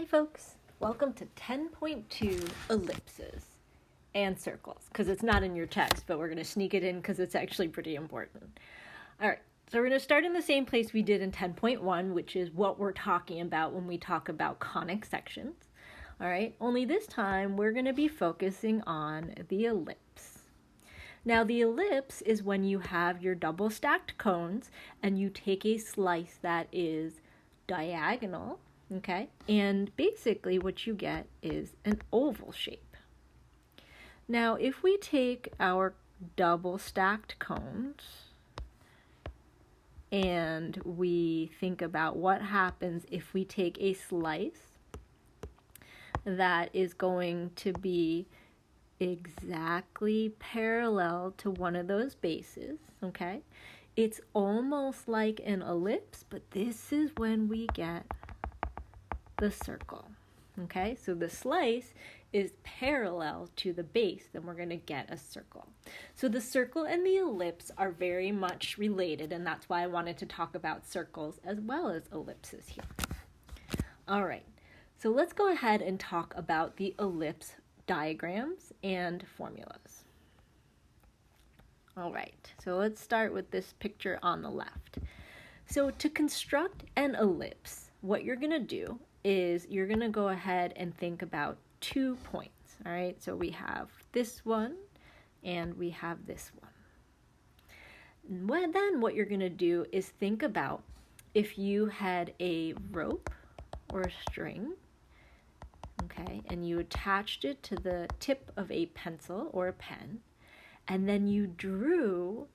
Hi folks, welcome to 10.2 ellipses and circles, because it's not in your text, but we're going to sneak it in because it's actually pretty important. Alright, so we're going to start in the same place we did in 10.1, which is what we're talking about when we talk about conic sections. Alright, only this time we're going to be focusing on the ellipse. Now the ellipse is when you have your double stacked cones and you take a slice that is diagonal, okay? And basically what you get is an oval shape. Now if we take our double stacked cones and we think about what happens if we take a slice that is going to be exactly parallel to one of those bases, okay? It's almost like an ellipse, but this is when we get the circle, okay? So the slice is parallel to the base, then we're going to get a circle. So the circle and the ellipse are very much related, and that's why I wanted to talk about circles as well as ellipses here. All right, so let's go ahead and talk about the ellipse diagrams and formulas. All right, so let's start with this picture on the left. So to construct an ellipse, what you're going to do is you're going to go ahead and think about 2 points. All right, so we have this one and we have this one. Then what you're going to do is think about if you had a rope or a string, okay, and you attached it to the tip of a pencil or a pen, and then you drew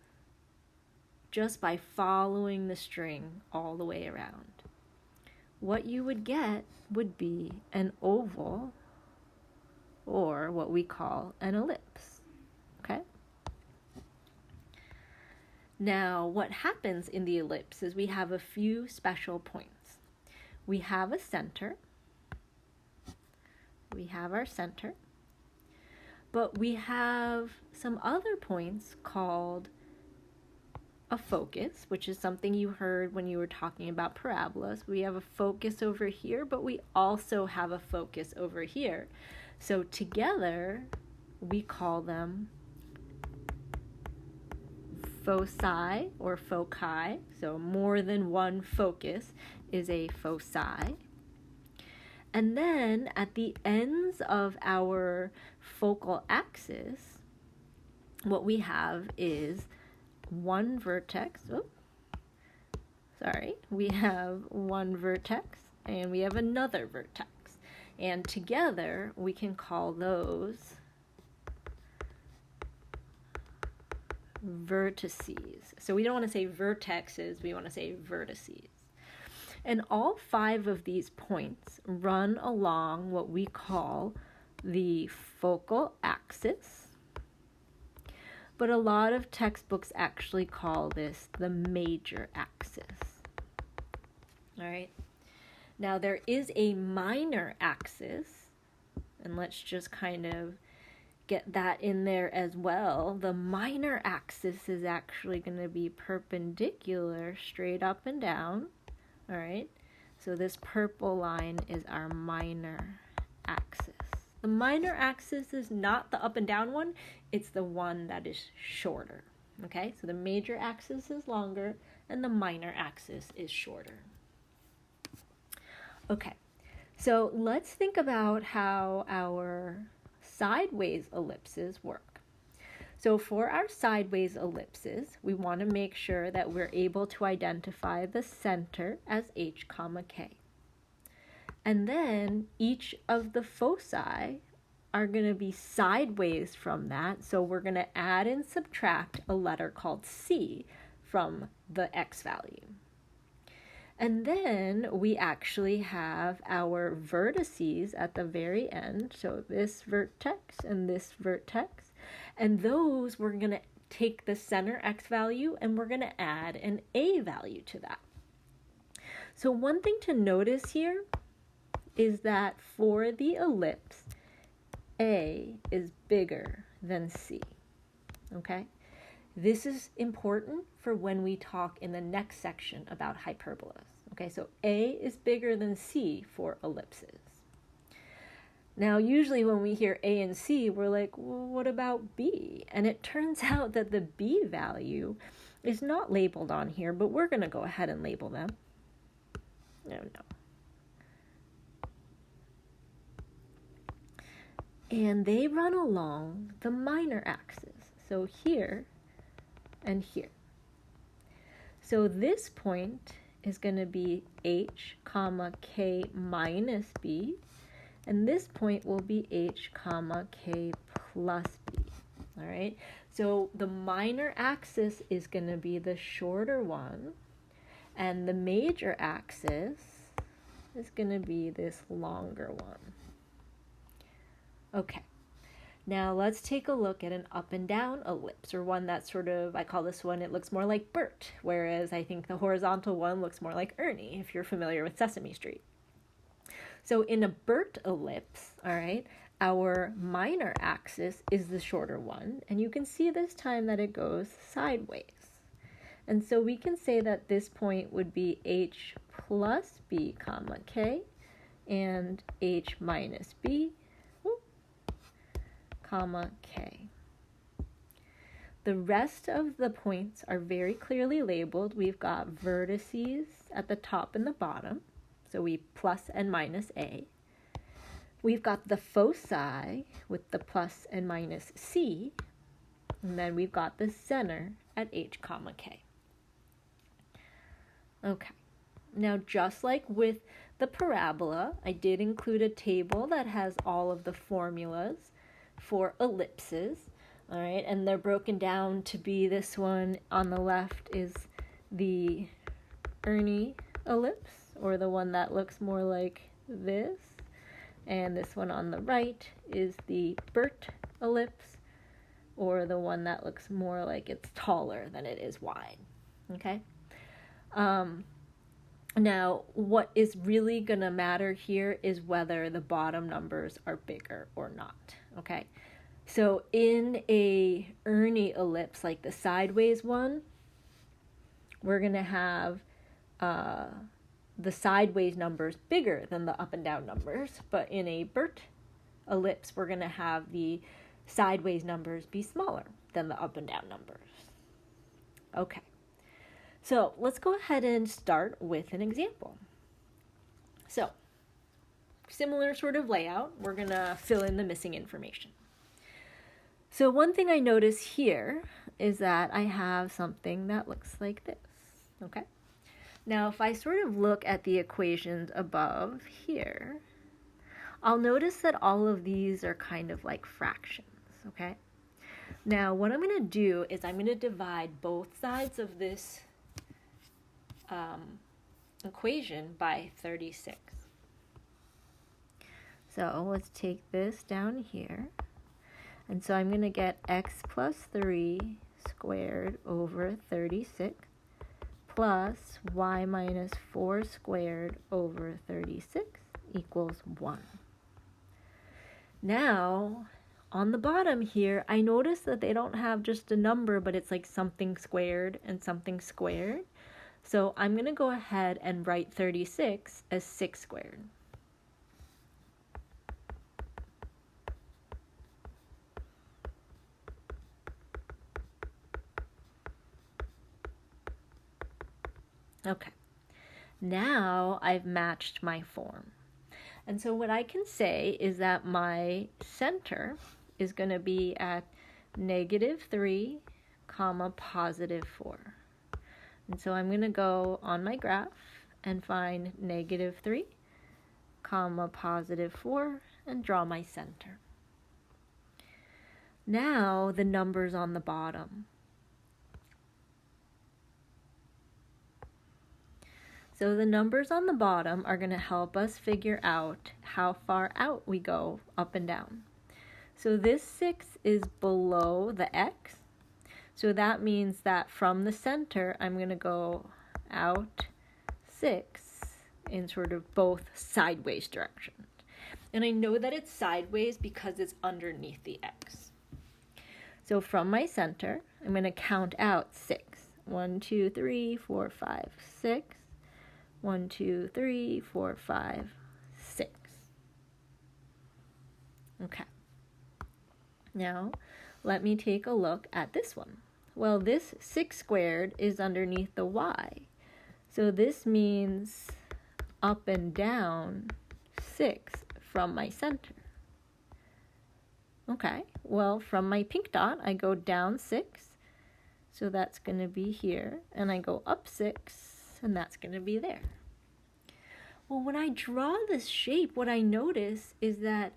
just by following the string all the way around. What you would get would be an oval, or what we call an ellipse, okay? Now, what happens in the ellipse is we have a few special points. We have a center. We have our center, but we have some other points called a focus, which is something you heard when you were talking about parabolas. We have a focus over here, but we also have a focus over here. So together, we call them foci or foci. So more than one focus is a foci. And then at the ends of our focal axis, what we have is one vertex. We have one vertex and we have another vertex. And together we can call those vertices. So we don't want to say vertexes, we want to say vertices. And all 5 of these points run along what we call the focal axis. But a lot of textbooks actually call this the major axis. All right. Now there is a minor axis, and let's just kind of get that in there as well. The minor axis is actually going to be perpendicular straight up and down. All right, so this purple line is our minor axis. The minor axis is not the up and down one, it's the one that is shorter. Okay, so the major axis is longer and the minor axis is shorter. Okay, so let's think about how our sideways ellipses work. So for our sideways ellipses, we want to make sure that we're able to identify the center as h, k. And then each of the foci are going to be sideways from that, so we're going to add and subtract a letter called c from the x value. And then we actually have our vertices at the very end, so this vertex and this vertex. And those, we're going to take the center x value and we're going to add an a value to that. So one thing to notice here is that for the ellipse, a is bigger than c, okay? This is important for when we talk in the next section about hyperbolas. Okay, so a is bigger than c for ellipses. Now, usually when we hear A and C, we're like, well, what about B? And it turns out that the B value is not labeled on here, but we're going to go ahead and label them. No. And they run along the minor axis. So here and here. So this point is going to be h comma k minus b, and this point will be h comma k plus b. All right, so the minor axis is going to be the shorter one, and the major axis is going to be this longer one. Okay, now let's take a look at an up and down ellipse, or one that's sort of, I call this one, it looks more like Bert, whereas I think the horizontal one looks more like Ernie, if you're familiar with Sesame Street. So in a Bert ellipse, all right, our minor axis is the shorter one, and you can see this time that it goes sideways. And so we can say that this point would be h plus b comma k, and h minus b, comma k. The rest of the points are very clearly labeled. We've got vertices at the top and the bottom, so we plus and minus a. We've got the foci with the plus and minus c, and then we've got the center at h comma k. Okay, now just like with the parabola, I did include a table that has all of the formulas for ellipses, all right, and they're broken down to be this one on the left is the Ernie ellipse, or the one that looks more like this, and this one on the right is the Bert ellipse, or the one that looks more like it's taller than it is wide, okay? Now, what is really going to matter here is whether the bottom numbers are bigger or not, okay? So in a Ernie ellipse, like the sideways one, we're going to have the sideways numbers bigger than the up and down numbers, but in a Bert ellipse, we're going to have the sideways numbers be smaller than the up and down numbers. Okay. So let's go ahead and start with an example. So, similar sort of layout, we're going to fill in the missing information. So one thing I notice here is that I have something that looks like this, okay? Now, if I sort of look at the equations above here, I'll notice that all of these are kind of like fractions, okay? Now, what I'm going to do is I'm going to divide both sides of this equation by 36. So let's take this down here. And so I'm going to get x plus 3 squared over 36 plus y minus 4 squared over 36 equals 1. Now, on the bottom here, I notice that they don't have just a number, but it's like something squared and something squared. So I'm going to go ahead and write 36 as 6 squared. Okay, now I've matched my form. And so what I can say is that my center is going to be at -3, positive 4. And so I'm going to go on my graph and find -3, positive 4, and draw my center. Now the numbers on the bottom. So the numbers on the bottom are going to help us figure out how far out we go up and down. So this 6 is below the x. So that means that from the center, I'm going to go out 6 in sort of both sideways directions. And I know that it's sideways because it's underneath the x. So from my center, I'm going to count out 6. 1, 2, 3, 4, 5, 6. 1, 2, 3, 4, 5, 6. Okay. Now, let me take a look at this one. Well, this 6 squared is underneath the y. So this means up and down 6 from my center. Okay, well, from my pink dot, I go down 6. So that's going to be here. And I go up 6, and that's going to be there. Well, when I draw this shape, what I notice is that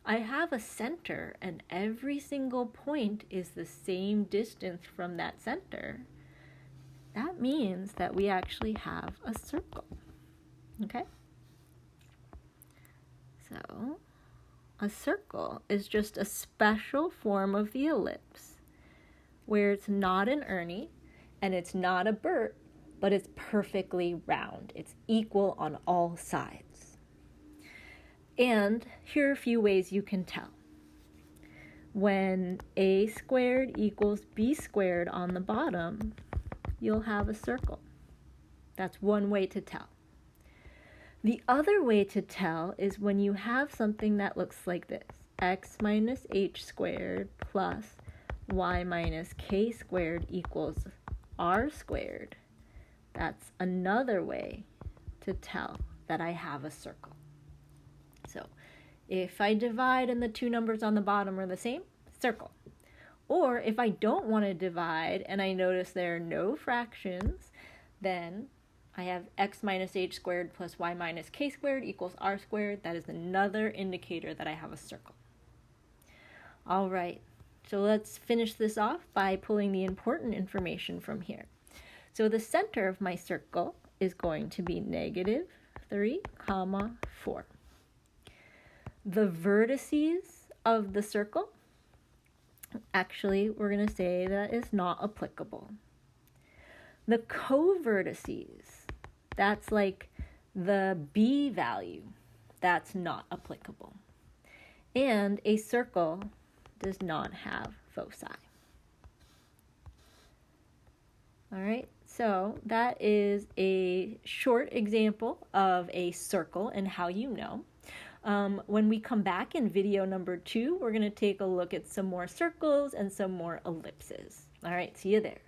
I have a center, and every single point is the same distance from that center. That means that we actually have a circle. Okay? So, a circle is just a special form of the ellipse where it's not an Ernie and it's not a Bert, but it's perfectly round. It's equal on all sides. And here are a few ways you can tell. When a squared equals b squared on the bottom, you'll have a circle. That's one way to tell. The other way to tell is when you have something that looks like this, x minus h squared plus y minus k squared equals r squared. That's another way to tell that I have a circle. So if I divide and the two numbers on the bottom are the same, circle. Or if I don't want to divide and I notice there are no fractions, then I have x minus h squared plus y minus k squared equals r squared. That is another indicator that I have a circle. All right, so let's finish this off by pulling the important information from here. So the center of my circle is going to be negative 3, 4. The vertices of the circle, actually, we're going to say that is not applicable. The co-vertices, that's like the b value, that's not applicable. And a circle does not have foci. All right, so that is a short example of a circle and how you know. When we come back in video number 2, we're going to take a look at some more circles and some more ellipses. All right, see you there.